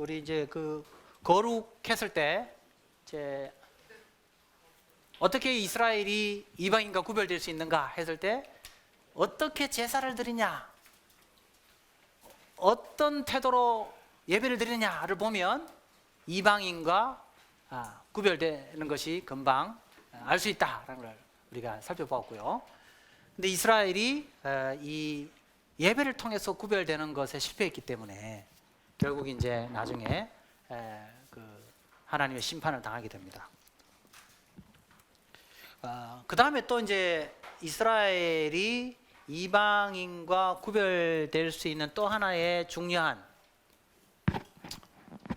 우리 이제 그 거룩했을 때 이제 어떻게 이스라엘이 이방인과 구별될 수 있는가 했을 때 어떻게 제사를 드리냐, 어떤 태도로 예배를 드리냐를 보면 이방인과 구별되는 것이 금방 알 수 있다라는 걸 우리가 살펴보았고요. 근데 이스라엘이 이 예배를 통해서 구별되는 것에 실패했기 때문에 결국 이제 나중에 그 하나님의 심판을 당하게 됩니다. 그 다음에 또 이제 이스라엘이 이방인과 구별될 수 있는 또 하나의 중요한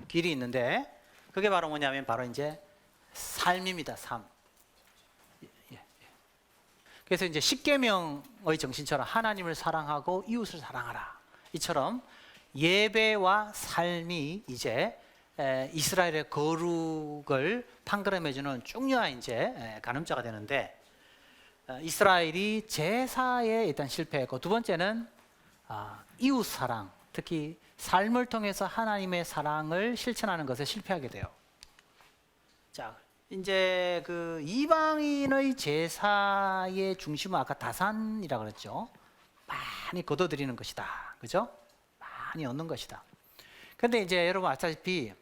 길이 있는데 그게 바로 뭐냐면 바로 이제 삶입니다. 삶. 그래서 이제 십계명의 정신처럼 하나님을 사랑하고 이웃을 사랑하라 이처럼 예배와 삶이 이제 이스라엘의 거룩을 판가름해주는 중요한 이제 가늠자가 되는데 이스라엘이 제사에 일단 실패했고 두 번째는 이웃 사랑, 특히 삶을 통해서 하나님의 사랑을 실천하는 것에 실패하게 돼요. 자, 이제 그 이방인의 제사의 중심은 아까 다산이라고 그랬죠. 많이 거둬들이는 것이다, 그죠? 많이 얻는 것이다. 그런데 이제 여러분 아시다시피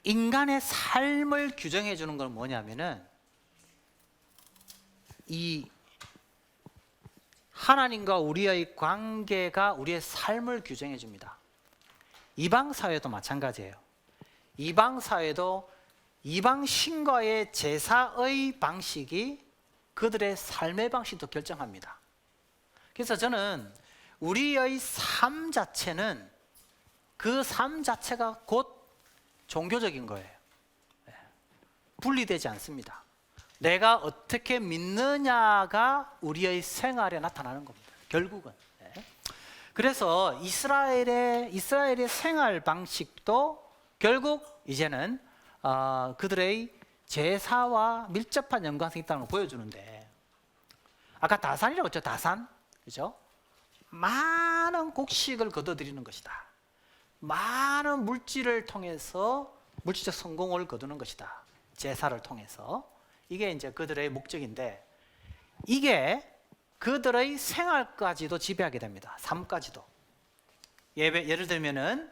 인간의 삶을 규정해 주는 건 뭐냐면은 이 하나님과 우리의 관계가 우리의 삶을 규정해 줍니다. 이방 사회도 마찬가지예요. 이방 사회도 이방 신과의 제사의 방식이 그들의 삶의 방식도 결정합니다. 그래서 저는 우리의 삶 자체는 그 삶 자체가 곧 종교적인 거예요. 분리되지 않습니다. 내가 어떻게 믿느냐가 우리의 생활에 나타나는 겁니다. 결국은. 그래서 이스라엘의 생활 방식도 결국 이제는 그들의 제사와 밀접한 연관성이 있다는 걸 보여주는데 아까 다산이라고 했죠. 다산, 그죠? 많은 곡식을 거둬들이는 것이다. 많은 물질을 통해서 물질적 성공을 거두는 것이다. 제사를 통해서. 이게 이제 그들의 목적인데 이게 그들의 생활까지도 지배하게 됩니다. 삶까지도. 예를 들면은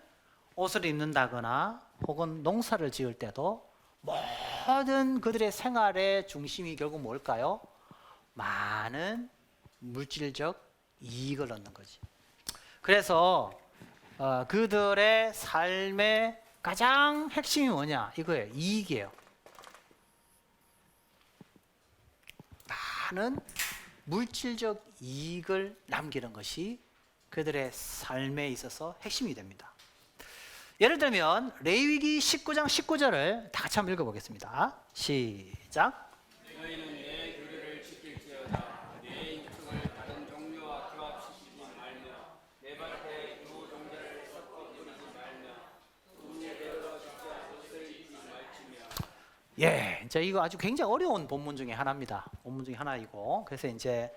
옷을 입는다거나 혹은 농사를 지을 때도 모든 그들의 생활의 중심이 결국 뭘까요? 많은 물질적 이익을 얻는 거지. 그래서 그들의 삶의 가장 핵심이 뭐냐? 이거예요. 이익이에요. 많은 물질적 이익을 남기는 것이 그들의 삶에 있어서 핵심이 됩니다. 예를 들면 레위기 19장 19절을 다 같이 한번 읽어보겠습니다. 시작. 너희는 내 규례를 지킬지어다. 내 인축을 다른 종류와 교합시키지 말며 내 밭에 두 종자를 섞어 뿌리지 말며 눈에 배어 죽지 옷을 입지 말지며. 이제 이거 아주 굉장히 어려운 본문 중에 하나입니다. 본문 중에 하나이고 그래서 이제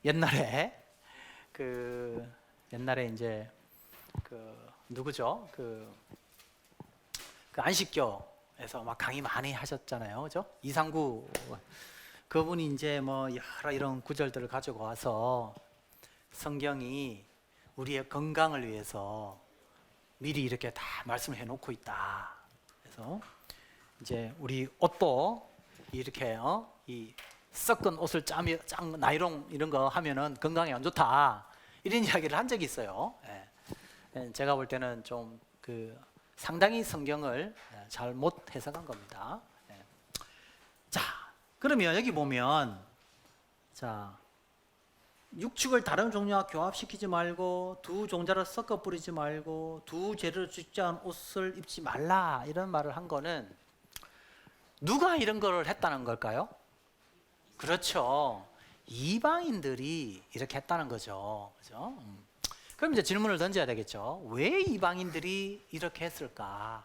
옛날에 이제 누구죠? 그 안식교에서 막 강의 많이 하셨잖아요, 그죠? 이상구 그분이 이제 뭐 여러 이런 구절들을 가지고 와서 성경이 우리의 건강을 위해서 미리 이렇게 다 말씀을 해놓고 있다. 그래서 이제 우리 옷도 이렇게 이 섞은 옷을 짠 나이롱 이런 거 하면은 건강에 안 좋다. 이런 이야기를 한 적이 있어요. 제가 볼 때는 좀 상당히 성경을 잘 못 해석한 겁니다. 자, 그러면 여기 보면 자, 육축을 다른 종류와 교합시키지 말고 두 종자를 섞어 뿌리지 말고 두 재료를 죽지 않은 옷을 입지 말라 이런 말을 한 거는 누가 이런 걸 했다는 걸까요? 그렇죠. 이방인들이 이렇게 했다는 거죠. 그죠? 그럼 이제 질문을 던져야 되겠죠. 왜 이방인들이 이렇게 했을까?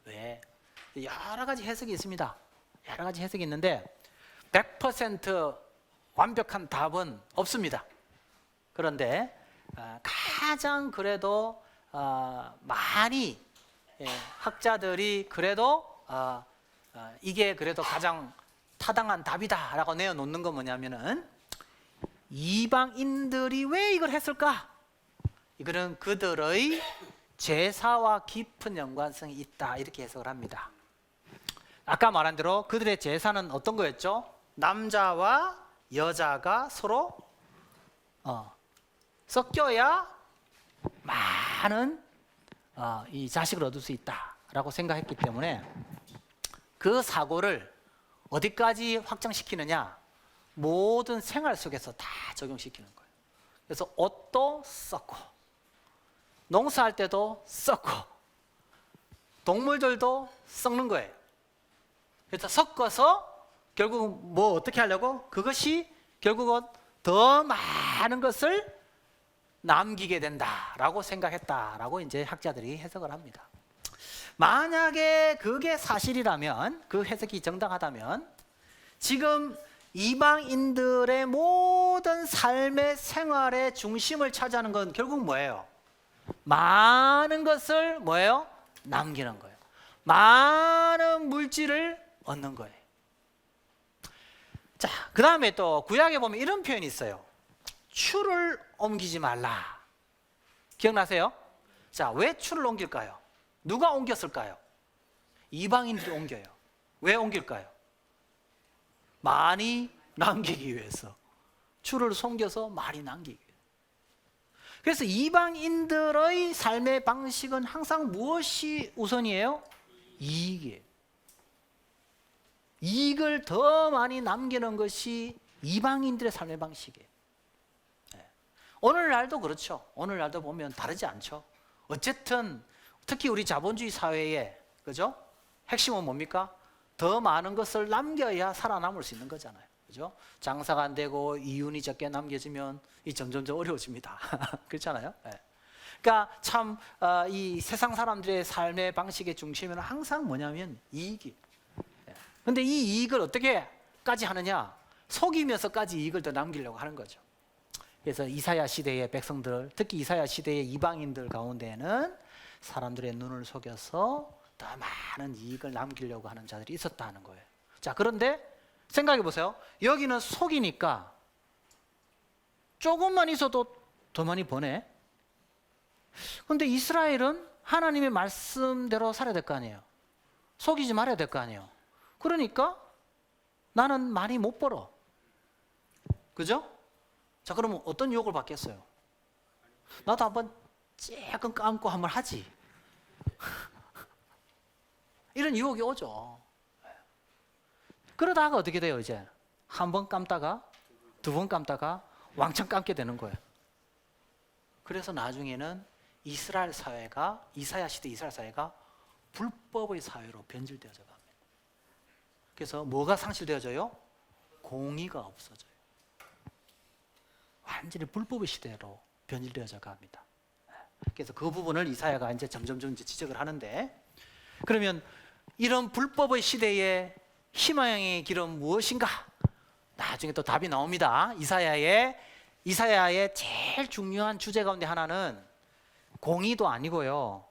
왜? 여러 가지 해석이 있습니다. 여러 가지 해석이 있는데 100% 완벽한 답은 없습니다. 그런데 가장 그래도 많이 학자들이 그래도 이게 그래도 가장 타당한 답이다라고 내어놓는 건 뭐냐면은 이방인들이 왜 이걸 했을까? 이거는 그들의 제사와 깊은 연관성이 있다 이렇게 해석을 합니다. 아까 말한 대로 그들의 제사는 어떤 거였죠? 남자와 여자가 서로 섞여야 많은 이 자식을 얻을 수 있다라고 생각했기 때문에 그 사고를 어디까지 확장시키느냐? 모든 생활 속에서 다 적용시키는 거예요. 그래서 옷도 썩고 농사할 때도 썩고 동물들도 썩는 거예요. 그래서 섞어서 결국 뭐 어떻게 하려고? 그것이 결국은 더 많은 것을 남기게 된다라고 생각했다라고 이제 학자들이 해석을 합니다. 만약에 그게 사실이라면, 그 해석이 정당하다면 지금 이방인들의 모든 삶의 생활의 중심을 차지하는 건 결국 뭐예요? 많은 것을 뭐예요? 남기는 거예요. 많은 물질을 얻는 거예요. 자, 그 다음에 또 구약에 보면 이런 표현이 있어요. 추를 옮기지 말라. 기억나세요? 자, 왜 추를 옮길까요? 누가 옮겼을까요? 이방인들이 옮겨요. 왜 옮길까요? 많이 남기기 위해서. 추를 숨겨서 많이 남기기 위해서. 그래서 이방인들의 삶의 방식은 항상 무엇이 우선이에요? 이익이에요. 이익을 더 많이 남기는 것이 이방인들의 삶의 방식이에요. 오늘날도 그렇죠. 오늘날도 보면 다르지 않죠. 어쨌든 특히 우리 자본주의 사회에, 그죠? 핵심은 뭡니까? 더 많은 것을 남겨야 살아남을 수 있는 거잖아요. 그죠? 장사가 안 되고 이윤이 적게 남겨지면 이 점점점 어려워집니다. 그렇잖아요. 네. 그러니까 참 이 세상 사람들의 삶의 방식의 중심에는 항상 뭐냐면 이익이. 그런데 이 이익을 어떻게까지 하느냐? 속이면서까지 이익을 더 남기려고 하는 거죠. 그래서 이사야 시대의 백성들, 특히 이사야 시대의 이방인들 가운데는 사람들의 눈을 속여서 더 많은 이익을 남기려고 하는 자들이 있었다는 거예요. 자, 그런데 생각해 보세요. 여기는 속이니까 조금만 있어도 더 많이 버네. 그런데 이스라엘은 하나님의 말씀대로 살아야 될 거 아니에요. 속이지 말아야 될 거 아니에요. 그러니까 나는 많이 못 벌어. 그죠? 자, 그러면 어떤 유혹을 받겠어요? 나도 한번 조금 감고 한번 하지. 이런 유혹이 오죠. 그러다가 어떻게 돼요? 이제 한 번 감다가 두 번 감다가 왕창 감게 되는 거예요. 그래서 나중에는 이스라엘 사회가, 이사야 시대 이스라엘 사회가 불법의 사회로 변질되어져 갑니다. 그래서 뭐가 상실되어져요? 공의가 없어져요. 완전히 불법의 시대로 변질되어져 갑니다. 그래서 그 부분을 이사야가 이제 점점점 이제 지적을 하는데, 그러면 이런 불법의 시대에 희망의 길은 무엇인가? 나중에 또 답이 나옵니다. 이사야의 제일 중요한 주제 가운데 하나는 공의도 아니고요.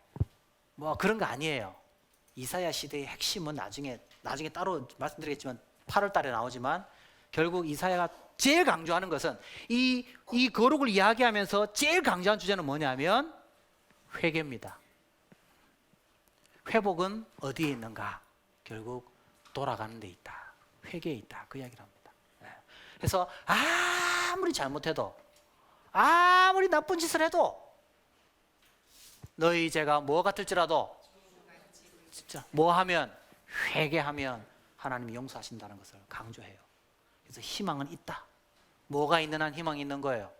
뭐 그런 거 아니에요. 이사야 시대의 핵심은 나중에 따로 말씀드리겠지만 8월 달에 나오지만, 결국 이사야가 제일 강조하는 것은 이 거룩을 이야기하면서 제일 강조한 주제는 뭐냐면 회개입니다. 회복은 어디에 있는가? 결국 돌아가는 데 있다. 회개에 있다. 그 이야기를 합니다. 그래서 아무리 잘못해도, 아무리 나쁜 짓을 해도, 너희 죄가 뭐 같을지라도 진짜 뭐 하면, 회개하면 하나님이 용서하신다는 것을 강조해요. 그래서 희망은 있다. 뭐가 있는 한 희망이 있는 거예요.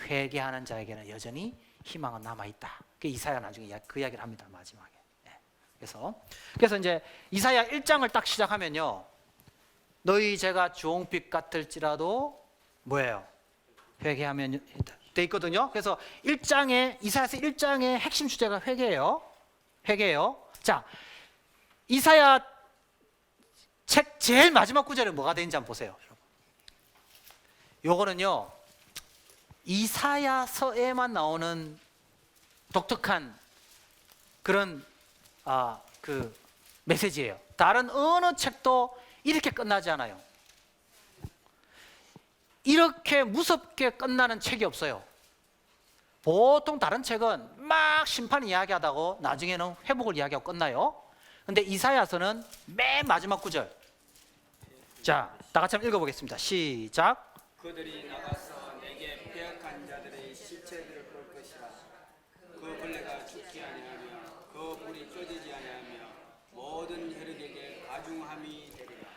회개하는 자에게는 여전히 희망은 남아있다. 그 이사야가 나중에 그 이야기를 합니다. 마지막에. 그래서 이제 이사야 1장을 딱 시작하면요, 너희 죄가 주홍빛 같을지라도 뭐예요? 회개하면 돼 있거든요. 그래서 이사야서 1장의 핵심 주제가 회개예요. 자, 이사야 책 제일 마지막 구절에 뭐가 되는지 한번 보세요. 요거는요, 이사야서에만 나오는 독특한 그런 그 메시지예요. 다른 어느 책도 이렇게 끝나지 않아요. 이렇게 무섭게 끝나는 책이 없어요. 보통 다른 책은 막 심판 이야기하다고 나중에는 회복을 이야기하고 끝나요. 근데 이사야서는 맨 마지막 구절. 자, 다 같이 한번 읽어보겠습니다. 시작. 그들이 나가서 내게 빼앗긴 자들의 실체들을 볼 것이라. 그 벌레가 죽지 아니하며 그 불이 꺼지지 아니하며 모든 혈육에게 가중함이 되리라.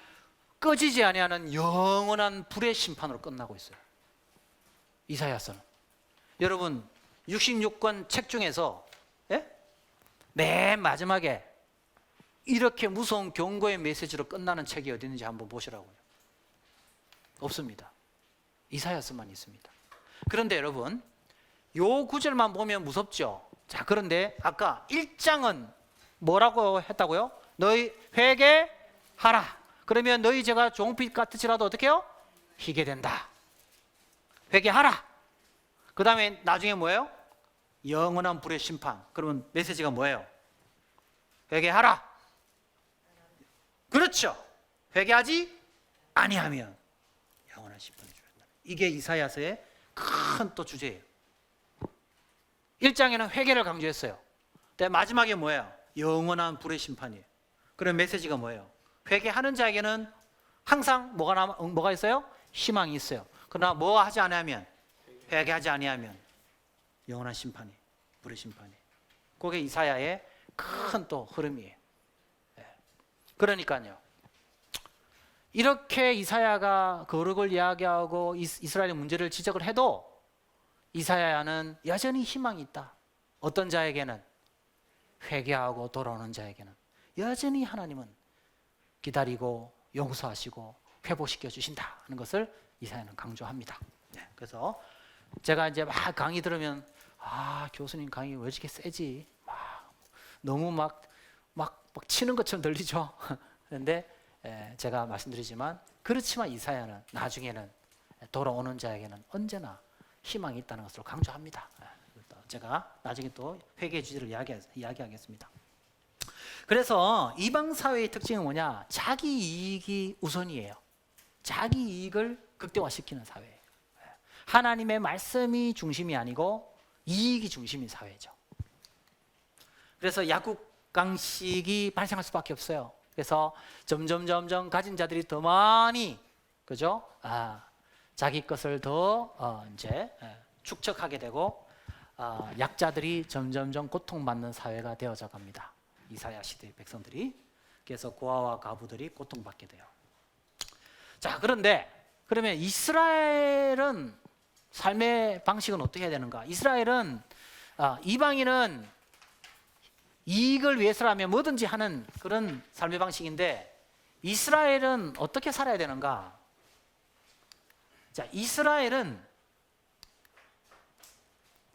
꺼지지 아니하는 영원한 불의 심판으로 끝나고 있어요. 이사야서는. 여러분 66권 책 중에서 맨 마지막에 이렇게 무서운 경고의 메시지로 끝나는 책이 어디 있는지 한번 보시라고요. 없습니다. 이사야서만 있습니다. 그런데 여러분 요 구절만 보면 무섭죠. 자, 그런데 아까 1장은 뭐라고 했다고요? 너희 회개하라. 그러면 너희 죄가 종빛 같을지라도 어떻게 해요? 희게 된다. 회개하라. 그 다음에 나중에 뭐예요? 영원한 불의 심판. 그러면 메시지가 뭐예요? 회개하라. 그렇죠. 회개하지 아니하면 영원한 심판을 주겠다. 이게 이사야서의 큰 또 주제예요. 1장에는 회개를 강조했어요. 근데 마지막에 뭐예요? 영원한 불의 심판이에요. 그럼 메시지가 뭐예요? 회개하는 자에게는 항상 뭐가 있어요? 희망이 있어요. 그러나 뭐 하지 않으면, 회개하지 아니하면 영원한 심판이, 불의 심판이. 그게 이사야의 큰 또 흐름이에요. 그러니까요. 이렇게 이사야가 거룩을 이야기하고 이스라엘의 문제를 지적을 해도 이사야는 여전히 희망이 있다. 어떤 자에게는, 회개하고 돌아오는 자에게는 여전히 하나님은 기다리고 용서하시고 회복시켜 주신다 하는 것을 이사야는 강조합니다. 그래서 제가 이제 막 강의 들으면 교수님 강의 왜 이렇게 세지? 너무 막 치는 것처럼 들리죠. 그런데 제가 말씀드리지만 그렇지만 이사야는 나중에는 돌아오는 자에게는 언제나 희망이 있다는 것을 강조합니다. 제가 나중에 또 회개의 주제를 이야기하겠습니다. 그래서 이방 사회의 특징은 뭐냐? 자기 이익이 우선이에요. 자기 이익을 극대화시키는 사회예요. 하나님의 말씀이 중심이 아니고 이익이 중심인 사회죠. 그래서 약국강식이 발생할 수밖에 없어요. 그래서 점점 가진 자들이 더 많이, 그죠? 자기 것을 더 이제 축적하게 되고 약자들이 점점 고통받는 사회가 되어져 갑니다. 이사야 시대의 백성들이. 그래서 고아와 가부들이 고통받게 돼요. 자, 그런데 그러면 이스라엘은 삶의 방식은 어떻게 해야 되는가? 이스라엘은 이방인은 이익을 위해서라면 뭐든지 하는 그런 삶의 방식인데 이스라엘은 어떻게 살아야 되는가? 자, 이스라엘은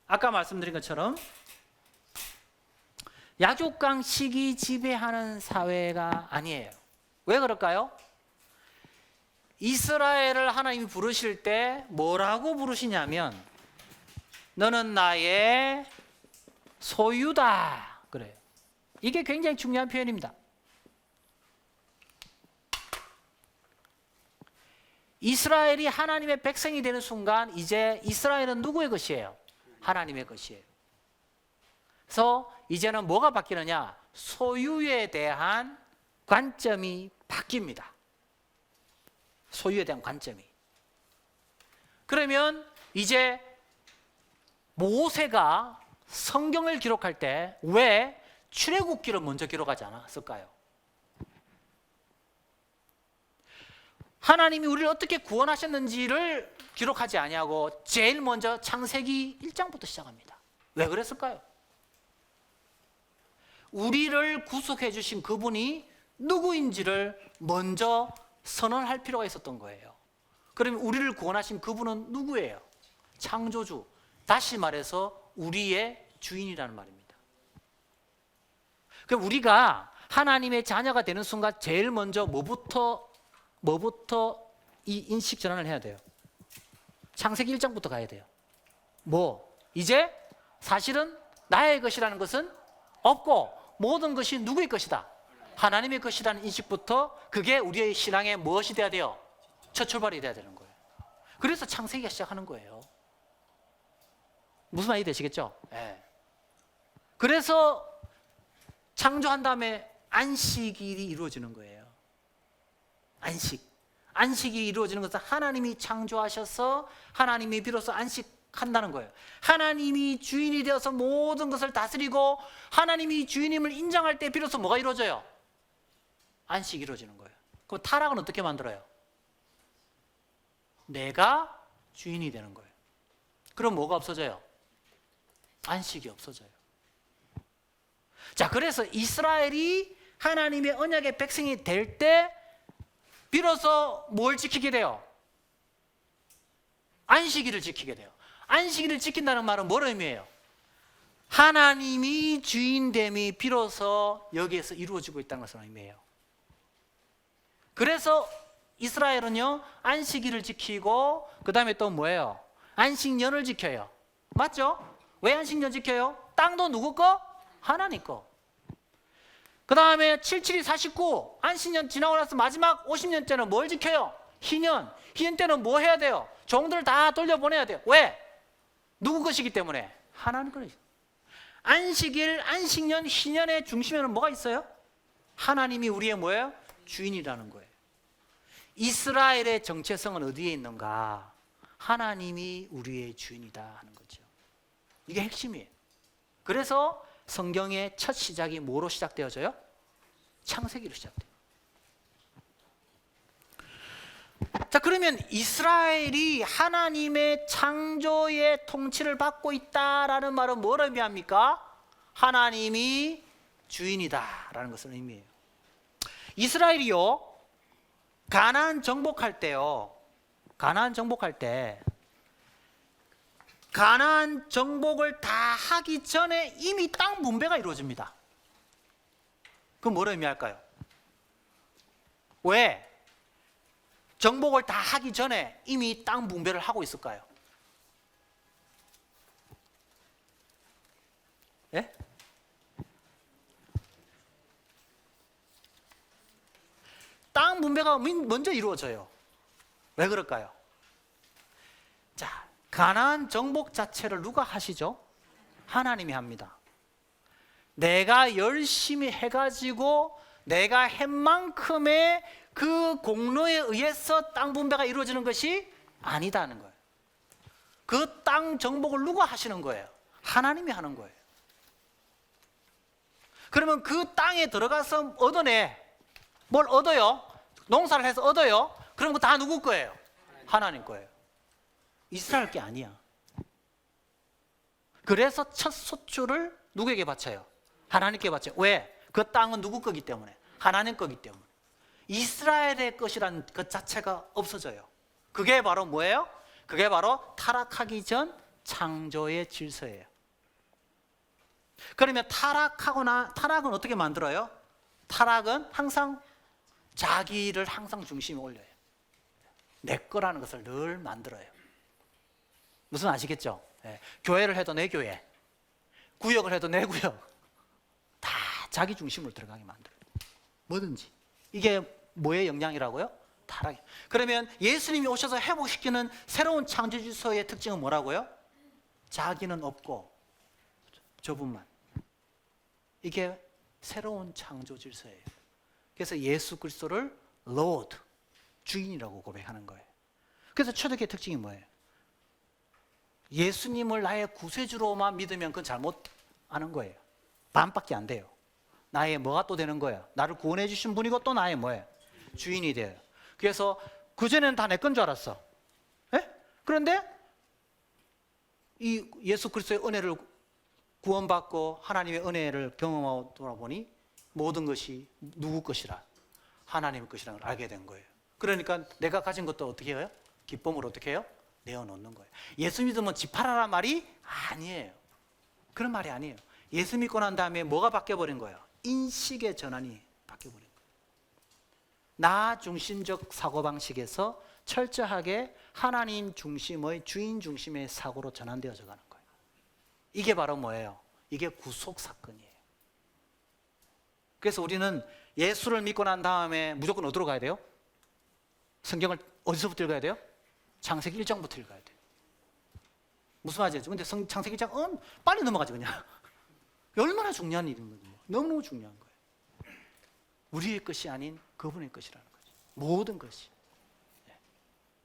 아까 말씀드린 것처럼 약육강식이 지배하는 사회가 아니에요. 왜 그럴까요? 이스라엘을 하나님이 부르실 때 뭐라고 부르시냐면 너는 나의 소유다 그래요. 이게 굉장히 중요한 표현입니다. 이스라엘이 하나님의 백성이 되는 순간 이제 이스라엘은 누구의 것이에요? 하나님의 것이에요. 그래서 이제는 뭐가 바뀌느냐? 소유에 대한 관점이 바뀝니다. 소유에 대한 관점이. 그러면 이제 모세가 성경을 기록할 때 왜 출애굽기를 먼저 기록하지 않았을까요? 하나님이 우리를 어떻게 구원하셨는지를 기록하지 아니하고 제일 먼저 창세기 1장부터 시작합니다. 왜 그랬을까요? 우리를 구속해 주신 그분이 누구인지를 먼저 선언할 필요가 있었던 거예요. 그러면 우리를 구원하신 그분은 누구예요? 창조주. 다시 말해서 우리의 주인이라는 말입니다. 그럼 우리가 하나님의 자녀가 되는 순간 제일 먼저 뭐부터 이 인식 전환을 해야 돼요? 창세기 1장부터 가야 돼요. 이제 사실은 나의 것이라는 것은 없고 모든 것이 누구의 것이다? 하나님의 것이라는 인식부터 그게 우리의 신앙의 무엇이 돼야 돼요? 첫 출발이 돼야 되는 거예요. 그래서 창세기가 시작하는 거예요. 무슨 말이 되시겠죠? 네. 그래서 창조한 다음에 안식일이 이루어지는 거예요. 안식이 이루어지는 것은 하나님이 창조하셔서 하나님이 비로소 안식한다는 거예요. 하나님이 주인이 되어서 모든 것을 다스리고 하나님이 주인임을 인정할 때 비로소 뭐가 이루어져요? 안식이 이루어지는 거예요. 그럼 타락은 어떻게 만들어요? 내가 주인이 되는 거예요. 그럼 뭐가 없어져요? 안식이 없어져요. 자, 그래서 이스라엘이 하나님의 언약의 백성이 될 때 비로소 뭘 지키게 돼요? 안식일을 지키게 돼요. 안식일을 지킨다는 말은 뭘 의미해요? 하나님이 주인됨이 비로소 여기에서 이루어지고 있다는 것을 의미해요. 그래서 이스라엘은요, 안식일을 지키고 그 다음에 또 뭐예요? 안식년을 지켜요. 맞죠? 왜 안식년 지켜요? 땅도 누구 거? 하나님 거. 그 다음에 77이 49, 안식년 지나고 나서 마지막 50년째는 뭘 지켜요? 희년. 희년 때는 뭐 해야 돼요? 종들 다 돌려보내야 돼요. 왜? 누구 것이기 때문에? 하나님 것이기 때문에. 안식일, 안식년, 희년의 중심에는 뭐가 있어요? 하나님이 우리의 뭐예요? 주인이라는 거예요. 이스라엘의 정체성은 어디에 있는가? 하나님이 우리의 주인이다 하는 거죠. 이게 핵심이에요. 그래서 성경의 첫 시작이 뭐로 시작되어져요? 창세기로 시작돼요. 자, 그러면 이스라엘이 하나님의 창조의 통치를 받고 있다라는 말은 뭘 의미합니까? 하나님이 주인이다라는 것을 의미해요. 이스라엘이요, 가나안 정복할 때 가나안 정복을 다 하기 전에 이미 땅 분배가 이루어집니다. 그건 뭘 의미할까요? 왜? 정복을 다 하기 전에 이미 땅 분배를 하고 있을까요? 예? 땅 분배가 먼저 이루어져요. 왜 그럴까요? 자, 가나안 정복 자체를 누가 하시죠? 하나님이 합니다. 내가 열심히 해가지고 내가 한 만큼의 그 공로에 의해서 땅 분배가 이루어지는 것이 아니다는 거예요. 그 땅 정복을 누가 하시는 거예요? 하나님이 하는 거예요. 그러면 그 땅에 들어가서 얻어내. 뭘 얻어요? 농사를 해서 얻어요. 그럼 그거 다 누구 거예요? 하나님 거예요. 이스라엘 게 아니야. 그래서 첫 소출을 누구에게 바쳐요? 하나님께 바쳐요. 왜? 그 땅은 누구 거기 때문에? 하나님 거기 때문에. 이스라엘의 것이란 것 자체가 없어져요. 그게 바로 뭐예요? 그게 바로 타락하기 전 창조의 질서예요. 그러면 타락은 어떻게 만들어요? 타락은 항상 자기를 항상 중심에 올려요. 내 거라는 것을 늘 만들어요. 무슨 아시겠죠? 네. 교회를 해도 내 교회, 구역을 해도 내 구역, 다 자기 중심으로 들어가게 만들어요. 뭐든지. 이게 뭐의 영향이라고요? 타락. 그러면 예수님이 오셔서 회복시키는 새로운 창조 질서의 특징은 뭐라고요? 자기는 없고 저분만. 이게 새로운 창조 질서예요. 그래서 예수 그리스도를 Lord, 주인이라고 고백하는 거예요. 그래서 초대교회 특징이 뭐예요? 예수님을 나의 구세주로만 믿으면 그건 잘못하는 거예요. 반밖에 안 돼요. 나의 뭐가 또 되는 거예요? 나를 구원해 주신 분이고 또 나의 뭐예요? 주인이 돼요. 그래서 그전에는 다 내 건 줄 알았어. 에? 그런데 이 예수 그리스도의 은혜를 구원받고 하나님의 은혜를 경험하고 돌아보니 모든 것이 누구 것이라? 하나님의 것이라는 걸 알게 된 거예요. 그러니까 내가 가진 것도 어떻게 해요? 기쁨으로 어떻게 해요? 내어놓는 거예요. 예수 믿으면 집 팔아라 말이 아니에요. 그런 말이 아니에요. 예수 믿고 난 다음에 뭐가 바뀌어버린 거예요? 인식의 전환이 바뀌어버린 거예요. 나 중심적 사고방식에서 철저하게 하나님 중심의 주인 중심의 사고로 전환되어져 가는 거예요. 이게 바로 뭐예요? 이게 구속 사건이에요. 그래서 우리는 예수를 믿고 난 다음에 무조건 어디로 가야 돼요? 성경을 어디서부터 읽어야 돼요? 창세기 1장부터 읽어야 돼요. 무슨 말이죠? 근데 창세기 1장 빨리 넘어가죠 그냥. 얼마나 중요한 일인 거죠. 너무너무 중요한 거예요. 우리의 것이 아닌 그분의 것이라는 거죠. 모든 것이.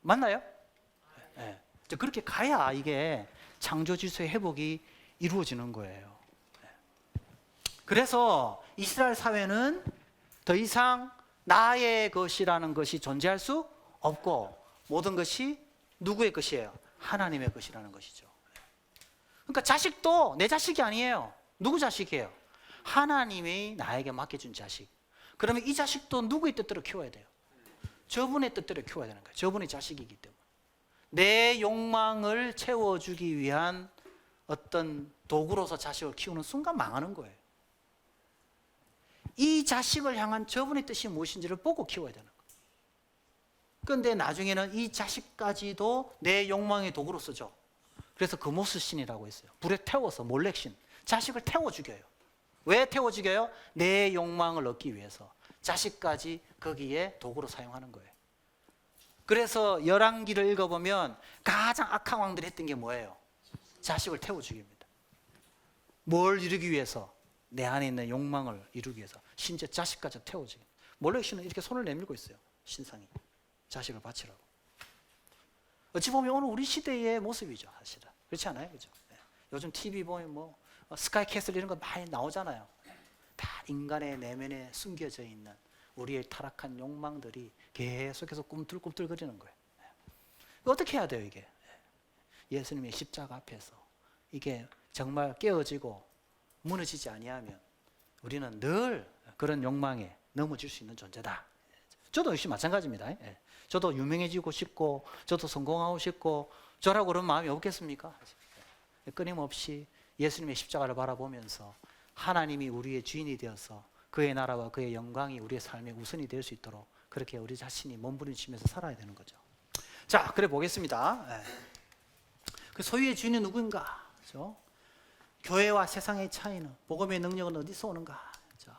맞나요? 네. 그렇게 가야 이게 창조 질서의 회복이 이루어지는 거예요. 그래서 이스라엘 사회는 더 이상 나의 것이라는 것이 존재할 수 없고 모든 것이 누구의 것이에요? 하나님의 것이라는 것이죠. 그러니까 자식도 내 자식이 아니에요. 누구 자식이에요? 하나님이 나에게 맡겨준 자식. 그러면 이 자식도 누구의 뜻대로 키워야 돼요? 저분의 뜻대로 키워야 되는 거예요. 저분의 자식이기 때문에. 내 욕망을 채워주기 위한 어떤 도구로서 자식을 키우는 순간 망하는 거예요. 이 자식을 향한 저분의 뜻이 무엇인지를 보고 키워야 되는 거예요. 그런데 나중에는 이 자식까지도 내 욕망의 도구로 쓰죠. 그래서 금오스신이라고 했어요. 불에 태워서 몰렉신. 자식을 태워 죽여요. 왜 태워 죽여요? 내 욕망을 얻기 위해서. 자식까지 거기에 도구로 사용하는 거예요. 그래서 열왕기를 읽어보면 가장 악한 왕들이 했던 게 뭐예요? 자식을 태워 죽입니다. 뭘 이루기 위해서? 내 안에 있는 욕망을 이루기 위해서. 심지어 자식까지 태워 죽입니다. 몰렉신은 이렇게 손을 내밀고 있어요. 신상이. 자식을 바치라고. 어찌 보면 오늘 우리 시대의 모습이죠, 사실은. 그렇지 않아요? 그죠? 네. 요즘 TV 보면 뭐 스카이캐슬 이런 거 많이 나오잖아요. 다 인간의 내면에 숨겨져 있는 우리의 타락한 욕망들이 계속해서 꿈틀꿈틀거리는 거예요. 네. 어떻게 해야 돼요, 이게? 네. 예수님의 십자가 앞에서 이게 정말 깨어지고 무너지지 아니하면 우리는 늘 그런 욕망에 넘어질 수 있는 존재다. 저도 역시 마찬가지입니다. 네. 저도 유명해지고 싶고 저도 성공하고 싶고 저라고 그런 마음이 없겠습니까? 끊임없이 예수님의 십자가를 바라보면서 하나님이 우리의 주인이 되어서 그의 나라와 그의 영광이 우리의 삶의 우선이 될 수 있도록 그렇게 우리 자신이 몸부림치면서 살아야 되는 거죠. 자, 그래 보겠습니다. 그 소유의 주인은 누구인가? 그렇죠? 교회와 세상의 차이는, 복음의 능력은 어디서 오는가? 그렇죠?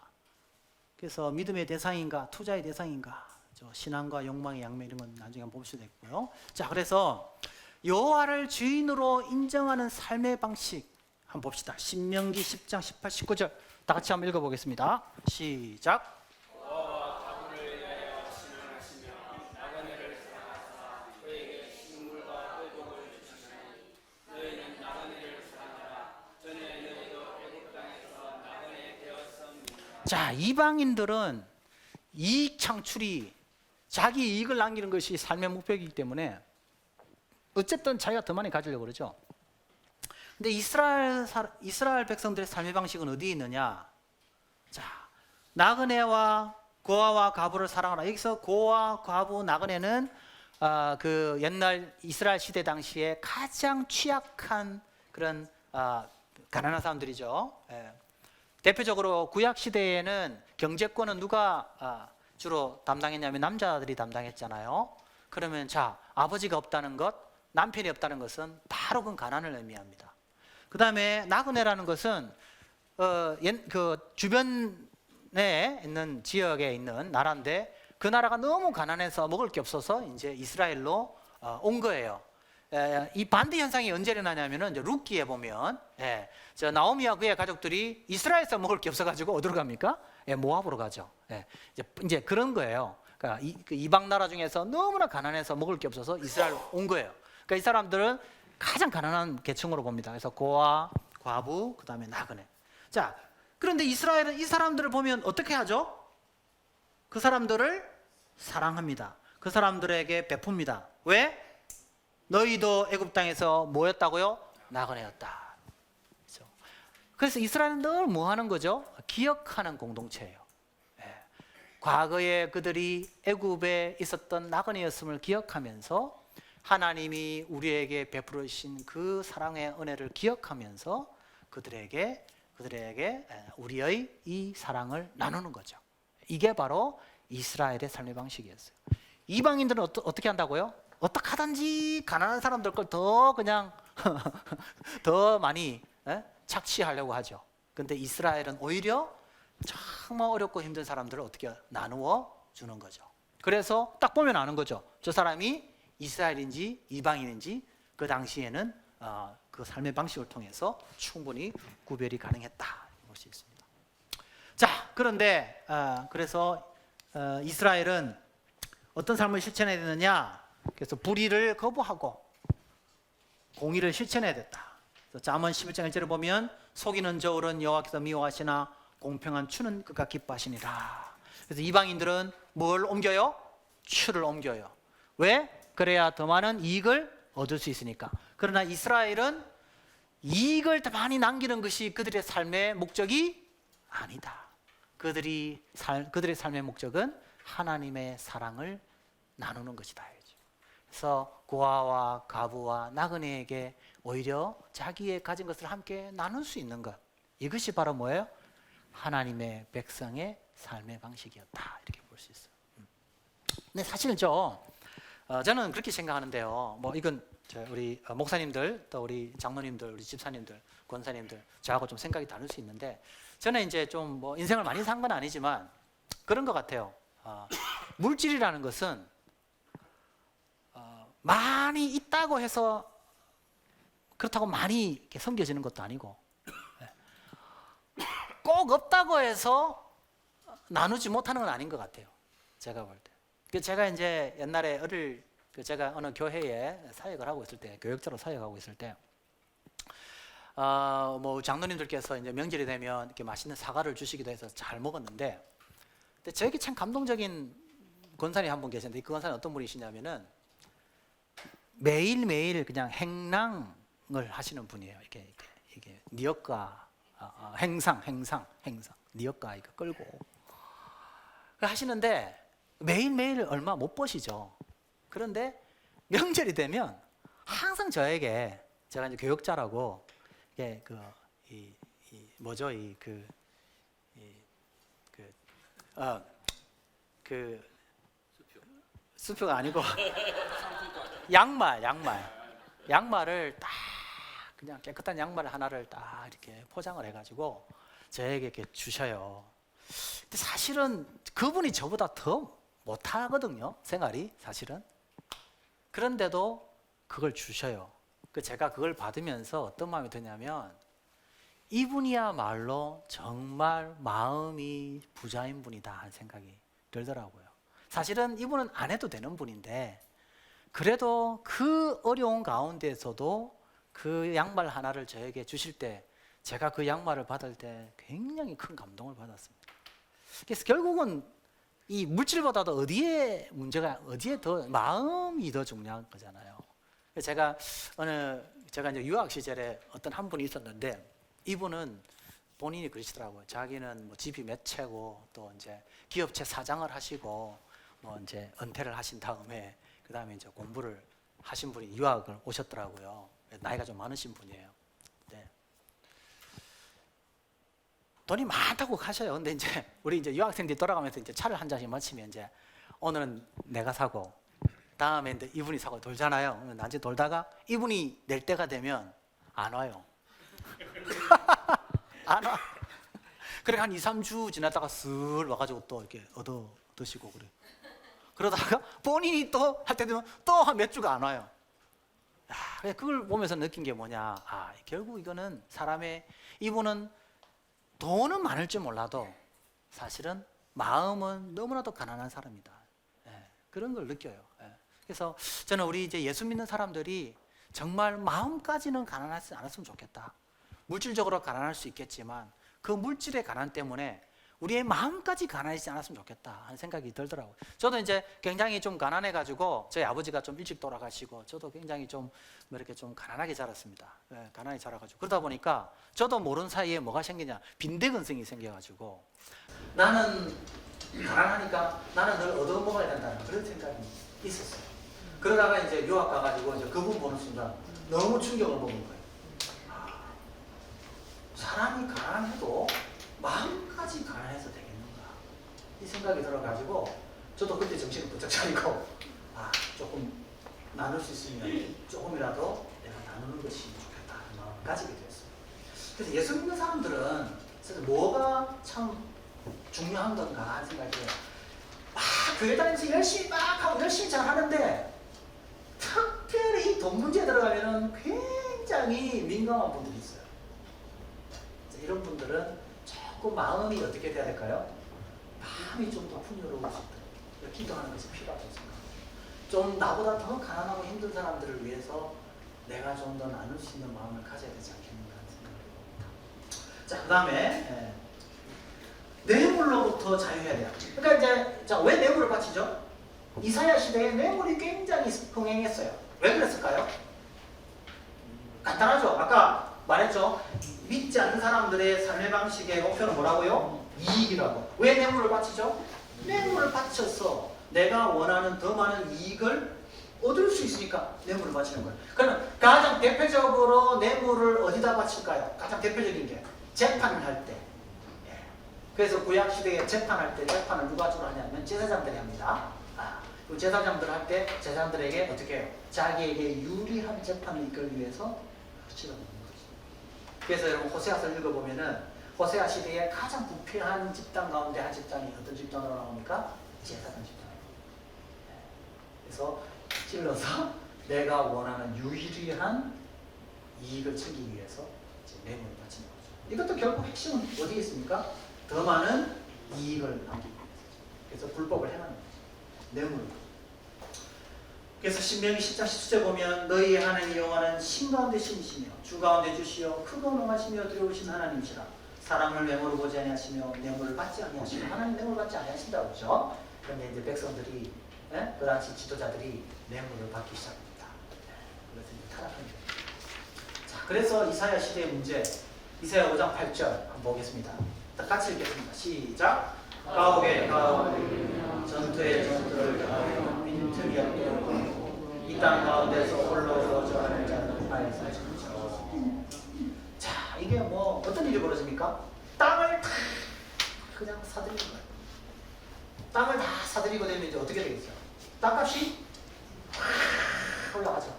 그래서 믿음의 대상인가, 투자의 대상인가? 신앙과 욕망의 양면 이런 건 나중에 한번 볼 수도 있고요. 자, 그래서 여호와를 주인으로 인정하는 삶의 방식 한번 봅시다. 신명기 10장 18, 19절 다 같이 한번 읽어보겠습니다. 시작. 여호와 가부를 위하여 신앙하시며 나그네를 사랑하사 그에게 식물과 의복을 주시나니 너희는 나그네를 사랑하라. 전에 너희도 애굽 땅에서 나그네 되었습니다. 자, 이방인들은 이익 창출이 자기 이익을 남기는 것이 삶의 목표이기 때문에 어쨌든 자기가 더 많이 가지려고 그러죠. 근데 이스라엘 백성들의 삶의 방식은 어디에 있느냐? 자, 나그네와 고아와 과부를 사랑하라. 여기서 고아, 과부, 나그네는 그 옛날 이스라엘 시대 당시에 가장 취약한 그런 가난한 사람들이죠. 대표적으로 구약 시대에는 경제권은 누가 주로 담당했냐면 남자들이 담당했잖아요. 그러면 자, 아버지가 없다는 것, 남편이 없다는 것은 바로 그 가난을 의미합니다. 그 다음에 나그네라는 것은 그 주변에 있는 지역에 있는 나라인데 그 나라가 너무 가난해서 먹을 게 없어서 이제 이스라엘로 온 거예요. 이 반대 현상이 언제 일어나냐면은 이제 룻기에 보면 저 나오미와 그의 가족들이 이스라엘에서 먹을 게 없어가지고 어디로 갑니까? 모압으로 가죠. 이제 그런 거예요. 그러니까 이방 나라 중에서 너무나 가난해서 먹을 게 없어서 이스라엘 온 거예요. 그러니까 이 사람들은 가장 가난한 계층으로 봅니다. 그래서 고아, 과부, 그 다음에 나그네. 자, 그런데 이스라엘은 이 사람들을 보면 어떻게 하죠? 그 사람들을 사랑합니다. 그 사람들에게 베풉니다. 왜? 너희도 애굽 땅에서 뭐였다고요? 나그네였다. 그렇죠? 그래서 이스라엘은 늘 뭐 하는 거죠? 기억하는 공동체예요. 과거에 그들이 애굽에 있었던 나그네였음을 기억하면서 하나님이 우리에게 베풀으신 그 사랑의 은혜를 기억하면서 그들에게 우리의 이 사랑을 나누는 거죠. 이게 바로 이스라엘의 삶의 방식이었어요. 이방인들은 어떻게 한다고요? 어떻게 하든지 가난한 사람들 걸 더 그냥 더 많이 착취하려고 하죠. 근데 이스라엘은 오히려 정말 어렵고 힘든 사람들을 어떻게 나누어 주는 거죠. 그래서 딱 보면 아는 거죠. 저 사람이 이스라엘인지 이방인인지 그 당시에는 그 삶의 방식을 통해서 충분히 구별이 가능했다 볼 수 있습니다. 자, 그런데 그래서 이스라엘은 어떤 삶을 실천해야 되느냐? 그래서 불의를 거부하고 공의를 실천해야 됐다. 잠언 11장 1절에 보면 속이는 저울은 여호와께서 미워하시나 공평한 추는 그가 기뻐하시니라. 그래서 이방인들은 뭘 옮겨요? 추를 옮겨요. 왜? 그래야 더 많은 이익을 얻을 수 있으니까. 그러나 이스라엘은 이익을 더 많이 남기는 것이 그들의 삶의 목적이 아니다. 그들의 삶의 목적은 하나님의 사랑을 나누는 것이다. 그래서 고아와 과부와 나그네에게 오히려 자기의 가진 것을 함께 나눌 수 있는 것, 이것이 바로 뭐예요? 하나님의 백성의 삶의 방식이었다, 이렇게 볼 수 있어요. 근데 사실 저는 그렇게 생각하는데요. 뭐 이건 우리 목사님들, 또 우리 장로님들, 우리 집사님들, 권사님들 저하고 좀 생각이 다를 수 있는데, 저는 이제 좀 뭐 인생을 많이 산 건 아니지만 그런 것 같아요. 물질이라는 것은 많이 있다고 해서 그렇다고 많이 이렇게 섬겨지는 것도 아니고, 꼭 없다고 해서 나누지 못하는 건 아닌 것 같아요. 제가 볼 때. 제가 이제 옛날에 제가 어느 교회에 사역을 하고 있을 때, 교역자로 사역하고 있을 때, 뭐 장로님들께서 이제 명절이 되면 이렇게 맛있는 사과를 주시기도 해서 잘 먹었는데, 근데 저에게 참 감동적인 권사님 한 분 계셨는데, 그 권사님 어떤 분이시냐면은 매일매일 그냥 행랑을 하시는 분이에요. 이게 니엇가 행상 니엇가 이거 끌고 하시는데 매일매일 얼마 못 버시죠. 그런데 명절이 되면 항상 저에게, 제가 이제 교역자라고 이게 수표가 아니고 양말을 딱 그냥 깨끗한 양말 하나를 딱 이렇게 포장을 해가지고 저에게 이렇게 주셔요. 근데 사실은 그분이 저보다 더 못하거든요, 생활이 사실은. 그런데도 그걸 주셔요. 제가 그걸 받으면서 어떤 마음이 드냐면, 이분이야말로 정말 마음이 부자인 분이다 하는 생각이 들더라고요. 사실은 이분은 안 해도 되는 분인데, 그래도 그 어려운 가운데서도 그 양말 하나를 저에게 주실 때, 제가 그 양말을 받을 때 굉장히 큰 감동을 받았습니다. 그래서 결국은 이 물질보다도 어디에 더 마음이 더 중요한 거잖아요. 제가 이제 유학 시절에 어떤 한 분이 있었는데, 이분은 본인이 그러시더라고요. 자기는 뭐 집이 몇 채고 또 이제 기업체 사장을 하시고 뭐 이제 은퇴를 하신 다음에 그 다음에 이제 공부를 하신 분이 유학을 오셨더라고요. 나이가 좀 많으신 분이에요. 네. 돈이 많다고 가셔요. 근데 이제 우리 이제 유학생들이 돌아가면서 이제 차를 한 잔씩 마치면 이제 오늘은 내가 사고 다음에 이제 이분이 사고 돌잖아요. 낮에 돌다가 이분이 낼 때가 되면 안 와요. 안 와. 그래 한 2, 3주 지났다가 슬 와가지고 또 이렇게 얻어 드시고 그래. 그러다가 본인이 또 할 때 되면 또 한 몇 주가 안 와요. 그걸 보면서 느낀 게 뭐냐? 결국 이거는 이분은 돈은 많을 줄 몰라도 사실은 마음은 너무나도 가난한 사람이다. 그런 걸 느껴요. 그래서 저는 우리 이제 예수 믿는 사람들이 정말 마음까지는 가난하지 않았으면 좋겠다. 물질적으로 가난할 수 있겠지만 그 물질의 가난 때문에 우리의 마음까지 가난하지 않았으면 좋겠다 하는 생각이 들더라고요. 저도 이제 굉장히 좀 가난해가지고 저희 아버지가 좀 일찍 돌아가시고 저도 굉장히 좀 이렇게 좀 가난하게 자랐습니다. 가난하게 자라가지고 그러다 보니까 저도 모르는 사이에 뭐가 생기냐, 빈대근성이 생겨가지고 나는 가난하니까 나는 늘 얻어먹어야 된다는 그런 생각이 있었어요. 그러다가 이제 유학 가가지고 이제 그분 보는 순간 너무 충격을 먹은 거예요. 사람이 가난해도 마음까지 가난해서 되겠는가, 이 생각이 들어가지고 저도 그때 정신을 부쩍 차리고 조금 나눌 수 있으면 조금이라도 내가 나누는 것이 좋겠다 하는 마음을 가지게 되었어요. 그래서 예수 믿는 사람들은 그래서 뭐가 참 중요한 건가 하는 생각이 해요. 막 교회 다니면서 열심히 막 하고 열심히 잘 하는데 특별히 돈 문제에 들어가면은 굉장히 민감한 분들이 있어요. 이런 분들은 조금 마음이 어떻게 돼야 될까요? 마음이 좀 더 풍요로울 수 있도록 기도하는 것이 필요하다고 생각합니다. 좀 나보다 더 가난하고 힘든 사람들을 위해서 내가 좀 더 나눌 수 있는 마음을 가져야 되지 않겠는가 하는 생각이 듭니다. 자, 그 다음에 뇌물로부터 자유해야 돼요. 그러니까 이제 왜 뇌물을 바치죠? 이사야 시대에 뇌물이 굉장히 흥행했어요. 왜 그랬을까요? 간단하죠. 아까 말했죠. 믿지 않는 사람들의 삶의 방식의 목표는 뭐라고요? 이익이라고. 왜 뇌물을 바치죠? 뇌물을 바쳐서 내가 원하는 더 많은 이익을 얻을 수 있으니까 뇌물을 바치는 거예요. 그러면 가장 대표적으로 뇌물을 어디다 바칠까요? 가장 대표적인 게 재판을 할 때. 그래서 구약 시대에 재판할 때 재판을 누가 주로 하냐면 제사장들이 합니다. 그 제사장들 할 때 제사장들에게 어떻게 해요? 자기에게 유리한 재판을 이끌기 위해서 치러놓는 거죠. 그래서 여러분 호세아서를 읽어보면은 호세아 시대에 가장 부패한 집단 가운데 한 집단이 어떤 집단으로 나옵니까? 제사장 집단으로. 그래서 찔러서 내가 원하는 유일한 이익을 챙기기 위해서 뇌물을 바치는 거죠. 이것도 결국 핵심은 어디에 있습니까? 더 많은 이익을 남기기 위해서. 그래서 불법을 행하는 거죠. 뇌물. 그래서 신명기 10장 10절에 보면 너희의 하나님 여호와는 신 가운데 신이시며 주 가운데 주시여 크고 농하시며 두려우신 하나님이시라. 사람을 뇌물로 보지 아니하시며 뇌물을 받지 아니하시며 하나님 뇌물 받지 아니하신다고 그러죠. 그런데 이제 백성들이 그 당시 지도자들이 뇌물을 받기 시작합니다. 그래서 이제 타락한 거예요. 자, 그래서 이사야 시대의 문제 이사야 5장 8절 한번 보겠습니다. 같이 읽겠습니다. 시작. 가옥에 가옥 전투에 전투를 가하여 빈틈이 없도록 이 땅 가운데서 홀로 저하는 자는 아에서 전죠. 자, 이게 뭐 어떤 일이 벌어집니까? 땅을 다 그냥 사들이는 거예요. 땅을 다 사들이고 되면 이제 어떻게 되겠어요? 땅값이 올라가죠.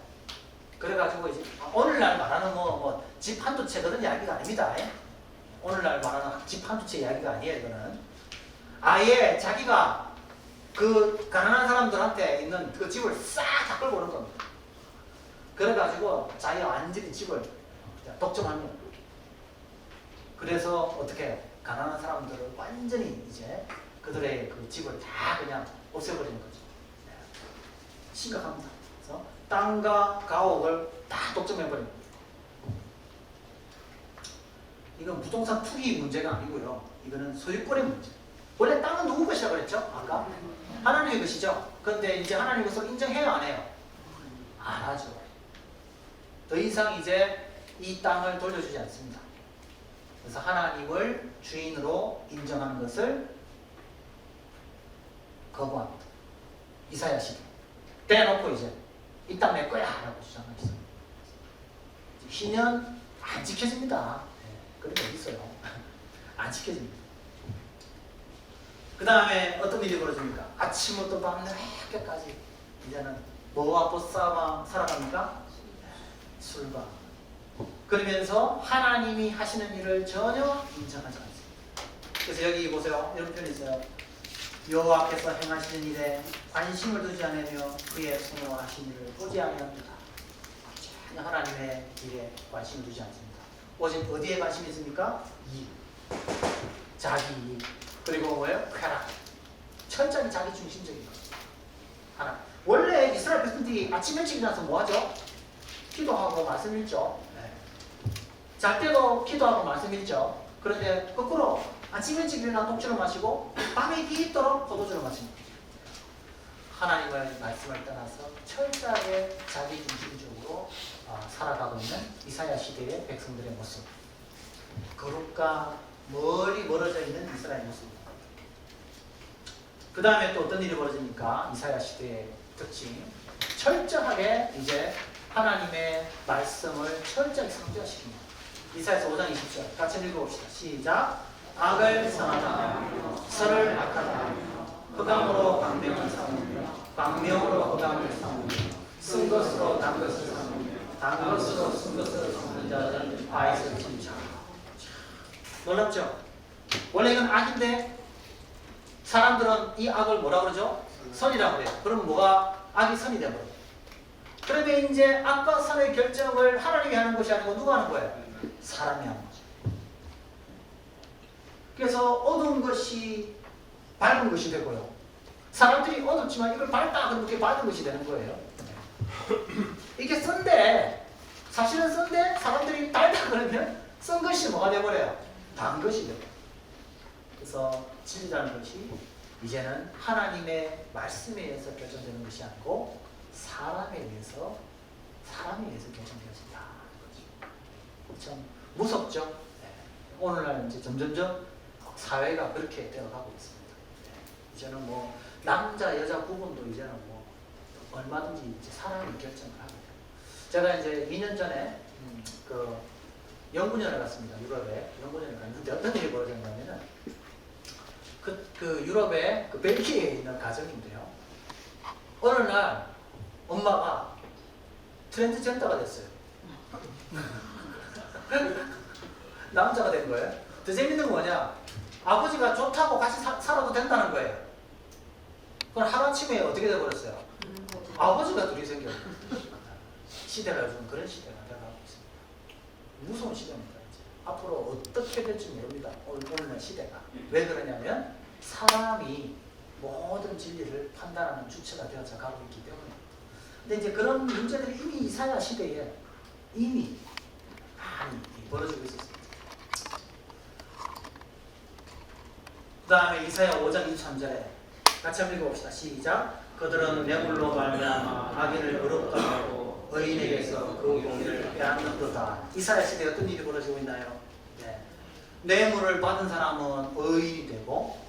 그래가지고 이제 오늘날 말하는 집 한두 채 그런 이야기가 아닙니다. 오늘날 말하는 집 한두 채 이야기가 아니에요. 이거는 아예 자기가 그 가난한 사람들한테 있는 그 집을 싹 다 끌고 오는 겁니다. 그래가지고 자기가 완전히 집을 독점하는 거예요. 그래서 어떻게 해요? 가난한 사람들을 완전히 이제 그들의 그 집을 다 그냥 없애버리는 거죠. 심각합니다. 그래서 땅과 가옥을 다 독점해버리는 거예요. 이건 부동산 투기 문제가 아니고요. 이거는 소유권의 문제. 원래 땅은 누구 것이라고 그랬죠? 아까? 하나님의 것이죠. 그런데 이제 하나님의 것을 인정해요? 안 해요? 안 하죠. 더 이상 이제 이 땅을 돌려주지 않습니다. 그래서 하나님을 주인으로 인정하는 것을 거부합니다. 이사야 시대. 대놓고 이제 이 땅 내 거야 라고 주장하셨어요. 희년 안 지켜집니다. 그런 게 어디 있어요? 안 지켜집니다. 그 다음에 어떤 일이 벌어집니까? 아침부터 밤늦게까지 이제는 뭐와 보싸마 살아갑니까? 술과. 그러면서 하나님이 하시는 일을 전혀 인정하지 않습니다. 그래서 여기 보세요. 이런 표현이 있어요. 여호와께서 행하시는 일에 관심을 두지 않으며 그의 손으로 하신 일을 보지 아니합니다. 전혀 하나님의 일에 관심을 두지 않습니다. 오직 어디에 관심이 있습니까? 이익. 자기 이익. 그리고 뭐예요? 쾌락. 철저히 자기 중심적인 것. 하나. 원래 이스라엘 백성들이 아침 일찍 일어나서 뭐 하죠? 기도하고 말씀 읽죠. 잘 때도 기도하고 말씀 읽죠. 그런데 거꾸로 아침 일찍 일어나 독주를 마시고 밤에 깊도록 포도주를 마십니다. 하나님의 말씀을 떠나서 철저하게 자기 중심적으로 살아가고 있는 이사야 시대의 백성들의 모습. 거룩과 멀리 멀어져 있는 이스라엘 모습입니다. 그 다음에 또 어떤 일이 벌어집니까? 이사야 시대의 특징. 철저하게 이제 하나님의 말씀을 철저히 상주화시킵니다. 이사야서 5장 20절 같이 읽어봅시다. 시작. 악을 선하다 설을 악하다 흑암으로 광명을 삼으며 광명으로 흑암을 삼으며 쓴 것으로 단 것을 삼으며 단 것으로 쓴 것을 삼는 자는 아이를 칭찬. 놀랍죠? 원래 이건 악인데 사람들은 이 악을 뭐라 그러죠? 선이라고 그래요. 그럼 뭐가 악이 선이 되버려요. 그러면 이제 악과 선의 결정을 하나님이 하는 것이 아니고 누가 하는 거예요? 사람이 하는 거죠. 그래서 어두운 것이 밝은 것이 되고요. 사람들이 어둡지만 이걸 밝다 그러면 그게 밝은 것이 되는 거예요. 이게 쓴데 사실은 쓴데 사람들이 밝다 그러면 쓴 것이 뭐가 되버려요? 단 것이 되버려요. 그래서 진리라는 것이 이제는 하나님의 말씀에 의해서 결정되는 것이 아니고 사람에 의해서 결정되어진다. 참 무섭죠? 네. 오늘날 이제 점점점 사회가 그렇게 되어가고 있습니다. 네. 이제는 뭐 남자 여자 구분도 이제는 뭐 얼마든지 이제 사람이 결정을 하게 돼요. 제가 이제 2년 전에 그 연구년에 갔습니다. 유럽에 연구년에 갔는데 어떤 일이 벌어졌냐면은 그 유럽의 그 벨기에에 있는 가정인데요. 어느 날 엄마가 트랜스젠더가 됐어요. 남자가 된 거예요. 더 재밌는 건 뭐냐? 아버지가 좋다고 같이 살아도 된다는 거예요. 그건 하루아침에 어떻게 돼버렸어요? 아버지가 둘이 생겼어요. 시대가 요즘 그런 시대가 되어가고 있습니다. 무서운 시대입니다. 이제. 앞으로 어떻게 될지 모릅니다. 오늘날 시대가. 왜 그러냐면 사람이 모든 진리를 판단하는 주체가 되어서 가고 있기 때문에. 근데 이제 그런 문제들이 이미 이사야 시대에 이미 많이 벌어지고 있었습니다. 그 다음에 이사야 5장 23절에 같이 한번 읽어봅시다. 시작. 그들은 뇌물로 말미암아 악인을 의롭다 하고 의인에게서 그 공의를 빼앗는도다. 이사야 시대에 어떤 일이 벌어지고 있나요? 네. 뇌물을 받은 사람은 의인이 되고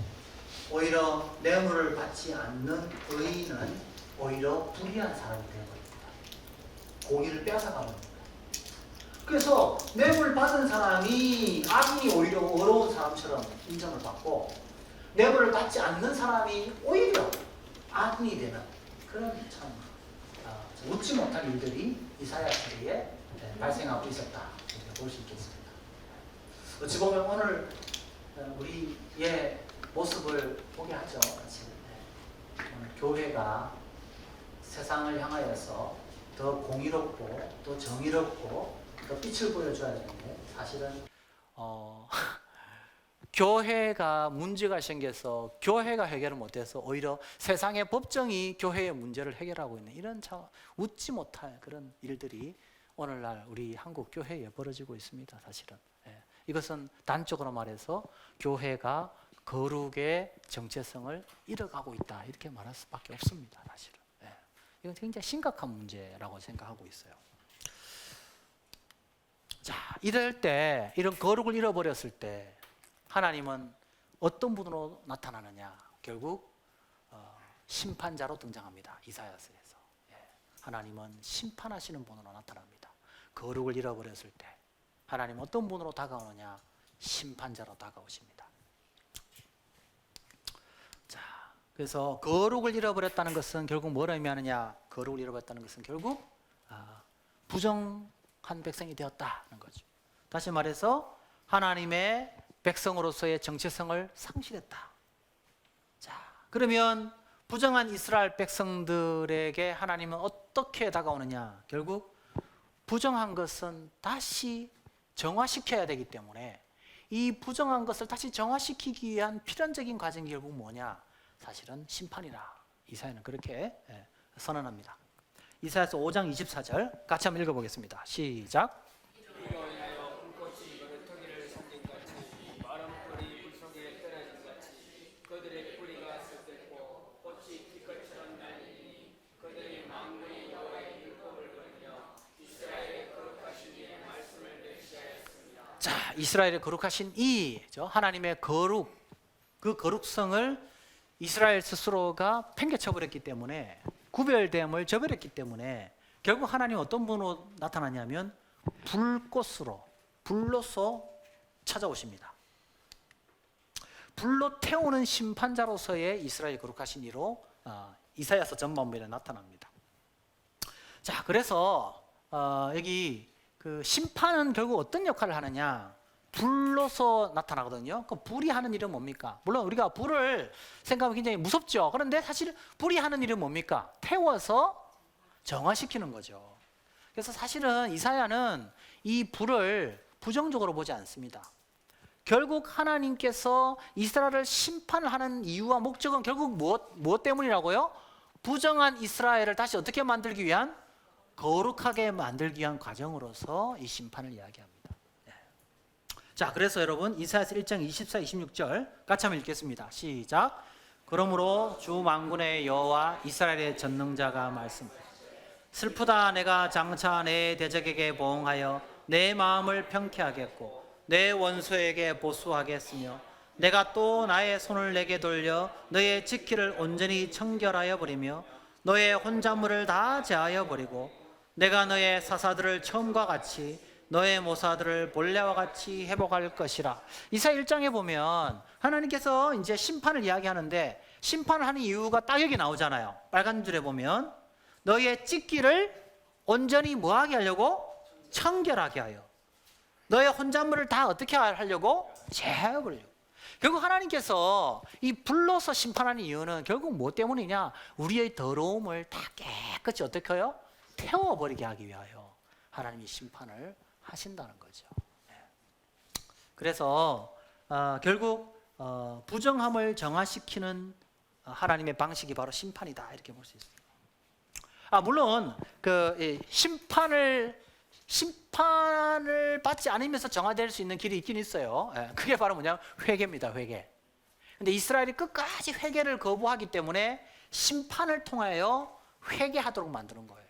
오히려 뇌물을 받지 않는 의인은 오히려 불의한 사람이 되어버립니다. 공의를 빼앗아가버립니다. 그래서 뇌물 받은 사람이 악인이 오히려 어려운 사람처럼 인정을 받고 뇌물을 받지 않는 사람이 오히려 악인이 되는 그런 참 웃지 못할 일들이 이사야 시대에 발생하고 있었다 이렇게 볼 수 있겠습니다. 어찌 보면 오늘 우리의 모습을 보게 하죠. 오늘 교회가 세상을 향하여서 더 공의롭고 더 정의롭고 더 빛을 보여줘야 되는데 사실은 교회가 문제가 생겨서 교회가 해결을 못해서 오히려 세상의 법정이 교회의 문제를 해결하고 있는 이런 참 웃지 못할 그런 일들이 오늘날 우리 한국 교회에 벌어지고 있습니다. 사실은 이것은 단적으로 말해서 교회가 거룩의 정체성을 잃어가고 있다 이렇게 말할 수밖에 없습니다. 사실은 이건 굉장히 심각한 문제라고 생각하고 있어요. 자, 이럴 때 이런 거룩을 잃어버렸을 때 하나님은 어떤 분으로 나타나느냐? 결국 심판자로 등장합니다. 이사야서에서 하나님은 심판하시는 분으로 나타납니다. 거룩을 잃어버렸을 때 하나님은 어떤 분으로 다가오느냐? 심판자로 다가오십니다. 자, 그래서 거룩을 잃어버렸다는 것은 결국 뭘 의미하느냐? 거룩을 잃어버렸다는 것은 결국 부정한 백성이 되었다는 거죠. 다시 말해서 하나님의 백성으로서의 정체성을 상실했다. 자, 그러면 부정한 이스라엘 백성들에게 하나님은 어떻게 다가오느냐? 결국 부정한 것은 다시 정화시켜야 되기 때문에 이 부정한 것을 다시 정화시키기 위한 필연적인 과정이 결국 뭐냐? 사실은 심판이라. 이사야는 그렇게 선언합니다. 이사야서 5장 24절 같이 한번 읽어보겠습니다. 시작. 자, 이스라엘의 거룩하신 하나님의 거룩, 그 거룩성을 이스라엘 스스로가 팽개쳐버렸기 때문에 구별됨을 저버렸기 때문에 결국 하나님 어떤 분으로 나타나냐면 불로서 찾아오십니다. 불로 태우는 심판자로서의 이스라엘 거룩하신 이로 이사야서 전반부에 나타납니다. 자, 그래서 여기 그 심판은 결국 어떤 역할을 하느냐? 불로서 나타나거든요. 그 불이 하는 일은 뭡니까? 물론 우리가 불을 생각하면 굉장히 무섭죠. 그런데 사실 불이 하는 일은 뭡니까? 태워서 정화시키는 거죠. 그래서 사실은 이사야는 이 불을 부정적으로 보지 않습니다. 결국 하나님께서 이스라엘을 심판을 하는 이유와 목적은 결국 무엇 때문이라고요? 부정한 이스라엘을 다시 어떻게 만들기 위한? 거룩하게 만들기 위한 과정으로서 이 심판을 이야기합니다. 자, 그래서 여러분 이사야서 1장 24, 26절 같이 한번 읽겠습니다. 시작. 그러므로 주 만군의 여호와 이스라엘의 전능자가 말씀하시되 슬프다 내가 장차 내 대적에게 보응하여 내 마음을 평쾌하겠고 내 원수에게 보수하겠으며 내가 또 나의 손을 내게 돌려 너의 지키를 온전히 청결하여 버리며 너의 혼잣물을 다 제하여 버리고 내가 너의 사사들을 처음과 같이 너의 모사들을 본래와 같이 회복할 것이라. 이사야 1장에 보면 하나님께서 이제 심판을 이야기하는데 심판을 하는 이유가 딱 여기 나오잖아요. 빨간 줄에 보면 너의 찢기를 온전히 뭐하게 하려고? 청결하게 하여 너의 혼잣물을 다 어떻게 하려고? 제어하려고. 결국 하나님께서 이 불로서 심판하는 이유는 결국 뭐 때문이냐? 우리의 더러움을 다 깨끗이 어떻게 해요? 태워버리게 하기 위하여 하나님이 심판을 하신다는 거죠. 그래서 결국 부정함을 정화시키는 하나님의 방식이 바로 심판이다 이렇게 볼 수 있습니다. 물론 그 심판을 받지 않으면서 정화될 수 있는 길이 있긴 있어요. 그게 바로 뭐냐면 회개입니다. 회개. 근데 이스라엘이 끝까지 회개를 거부하기 때문에 심판을 통하여 회개하도록 만드는 거예요.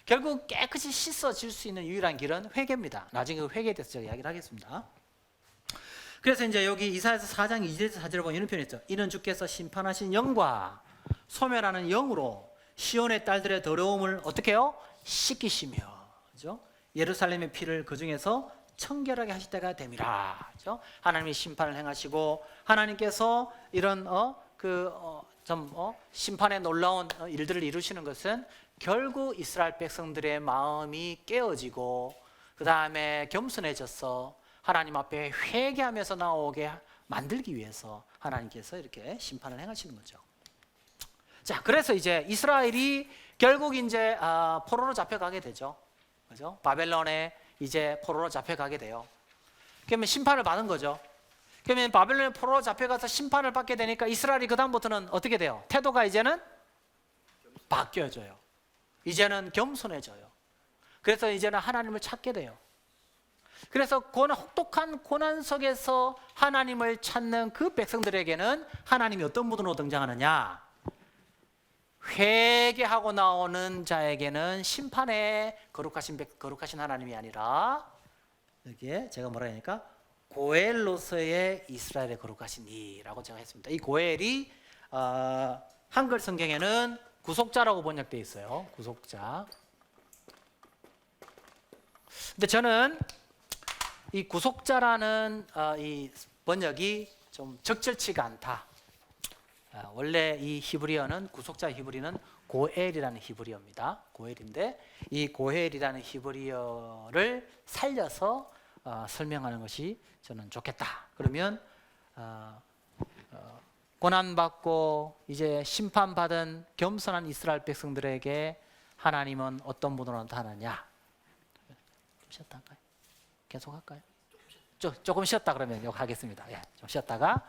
결국 깨끗이 씻어질 수 있는 유일한 길은 회개입니다. 나중에 그 회개에 대해서 제가 이야기를 하겠습니다. 그래서 이제 여기 이사야서 4장 2절에서 4절을 보면 이런 표현이 있죠. 이는 주께서 심판하신 영과 소멸하는 영으로 시온의 딸들의 더러움을 어떻게 해요? 씻기시며, 그죠? 예루살렘의 피를 그 중에서 청결하게 하실 때가 됨이라. 그죠? 하나님이 심판을 행하시고 하나님께서 이런 심판의 놀라운 일들을 이루시는 것은 결국 이스라엘 백성들의 마음이 깨어지고 그 다음에 겸손해져서 하나님 앞에 회개하면서 나오게 만들기 위해서 하나님께서 이렇게 심판을 행하시는 거죠. 자, 그래서 이제 이스라엘이 결국 이제 포로로 잡혀가게 되죠. 그죠? 바벨론에 이제 포로로 잡혀가게 돼요. 그러면 심판을 받은 거죠. 그러면 바벨론에 포로로 잡혀가서 심판을 받게 되니까 이스라엘이 그 다음부터는 어떻게 돼요? 태도가 이제는 바뀌어져요. 이제는 겸손해져요. 그래서 이제는 하나님을 찾게 돼요. 그래서 혹독한 고난 속에서 하나님을 찾는 그 백성들에게는 하나님이 어떤 분으로 등장하느냐? 회개하고 나오는 자에게는 심판의 거룩하신 하나님이 아니라 여기에 제가 뭐라 하니까 고엘로서의 이스라엘의 거룩하신 이라고 제가 했습니다. 이 고엘이 한글 성경에는 구속자라고 번역되어 있어요. 구속자. 근데 저는 이 구속자라는 이 번역이 좀 적절치가 않다. 원래 이 히브리어는 구속자 히브리는 고엘이라는 히브리어입니다. 고엘인데 이 고엘이라는 히브리어를 살려서 설명하는 것이 저는 좋겠다. 그러면 고난받고 이제 심판받은 겸손한 이스라엘 백성들에게 하나님은 어떤 분으로 나타나냐? 좀 쉬었다 할까요? 계속 할까요? 조금 쉬었다 그러면 여기 하겠습니다. 좀 쉬었다가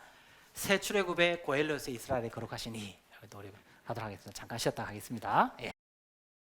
새 출애굽의 고엘로서의 이스라엘의 거룩하시니 우리 하도록 하겠습니다. 잠깐 쉬었다 가겠습니다.